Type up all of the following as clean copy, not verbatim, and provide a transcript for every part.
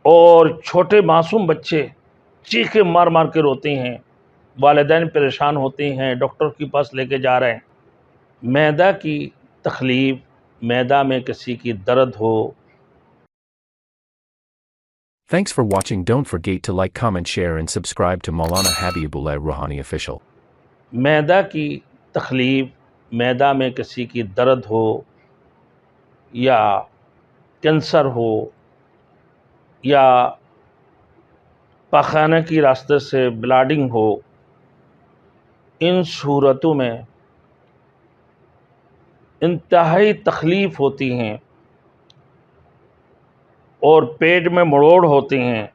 اور چھوٹے معصوم بچے چیخے مار مار کے روتے ہیں، والدین پریشان ہوتے ہیں، ڈاکٹر کے پاس لے کے جا رہے ہیں۔ معدہ کی تکلیف، معدہ میں کسی کی درد ہو۔ Thanks for watching. Don't forget to like, comment, share and subscribe to Maulana Habibullah Rouhani Official. معدہ کی تکلیف، معدہ میں کسی کی درد ہو یا کینسر ہو یا پاخانہ کی راستے سے بلیڈنگ ہو، ان صورتوں میں انتہائی تکلیف ہوتی ہیں اور پیٹ میں مروڑ ہوتے ہیں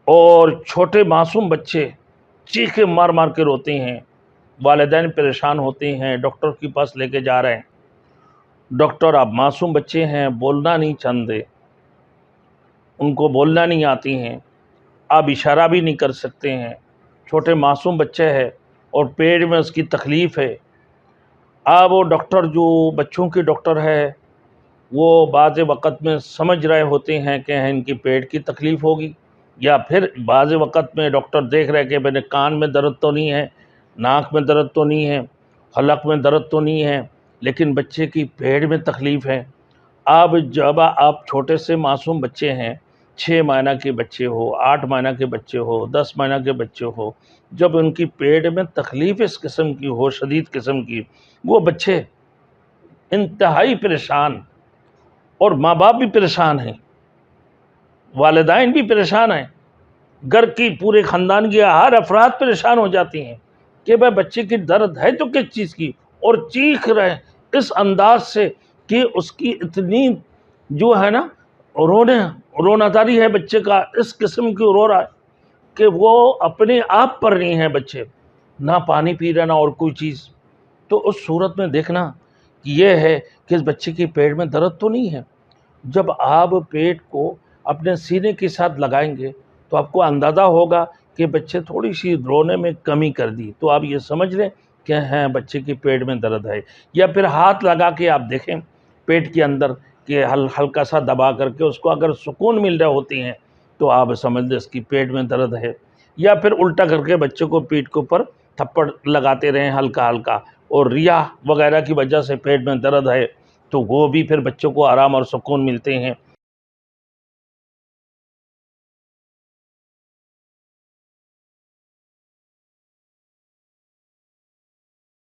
اور چھوٹے معصوم بچے چیخے مار مار کے روتے ہیں، والدین پریشان ہوتے ہیں، ڈاکٹر کے پاس لے کے جا رہے ہیں۔ ڈاکٹر اب معصوم بچے ہیں، بولنا نہیں چاہتے، ان کو بولنا نہیں آتی ہیں، آپ اشارہ بھی نہیں کر سکتے ہیں، چھوٹے معصوم بچے ہے اور پیٹ میں اس کی تکلیف ہے۔ اب وہ ڈاکٹر جو بچوں کے ڈاکٹر ہے وہ بعض وقت میں سمجھ رہے ہوتے ہیں کہ ان کی پیٹ کی تکلیف ہوگی، یا پھر بعض وقت میں ڈاکٹر دیکھ رہے کہ میرے کان میں درد تو نہیں ہے، ناک میں درد تو نہیں ہے، حلق میں درد تو نہیں ہے، لیکن بچے کی پیٹ میں تکلیف ہے۔ اب جب آپ چھوٹے سے معصوم بچے ہیں، 6 مہینہ کے بچے ہو، 8 مہینہ کے بچے ہو، 10 مہینہ کے بچے ہو، جب ان کی پیٹ میں تکلیف اس قسم کی ہو، شدید قسم کی، وہ بچے انتہائی پریشان، اور ماں باپ بھی پریشان ہیں، والدین بھی پریشان ہیں، گھر کی پورے خاندان کی ہر افراد پریشان ہو جاتی ہیں کہ بھائی بچے کی درد ہے تو کس چیز کی، اور چیخ رہے اس انداز سے کہ اس کی اتنی جو ہے نا رونا داری ہے بچے کا، اس قسم کی رو رہا ہے کہ وہ اپنے آپ پر نہیں ہے بچے، نہ پانی پی رہا نہ اور کوئی چیز۔ تو اس صورت میں دیکھنا کہ یہ ہے کہ اس بچے کی پیٹ میں درد تو نہیں ہے۔ جب آپ پیٹ کو اپنے سینے کے ساتھ لگائیں گے تو آپ کو اندازہ ہوگا کہ بچے تھوڑی سی رونے میں کمی کر دی، تو آپ یہ سمجھ لیں کہ ہاں بچے کی پیٹ میں درد ہے۔ یا پھر ہاتھ لگا کے آپ دیکھیں پیٹ کے اندر کہ ہلکا سا دبا کر کے اس کو اگر سکون مل رہے ہوتے ہیں تو آپ سمجھ لیں اس کی پیٹ میں درد ہے۔ یا پھر الٹا کر کے بچے کو پیٹ کے اوپر تھپڑ لگاتے رہیں ہلکا ہلکا، اور ریا وغیرہ کی وجہ سے پیٹ میں درد ہے تو وہ بھی پھر بچوں کو آرام اور سکون ملتے ہیں۔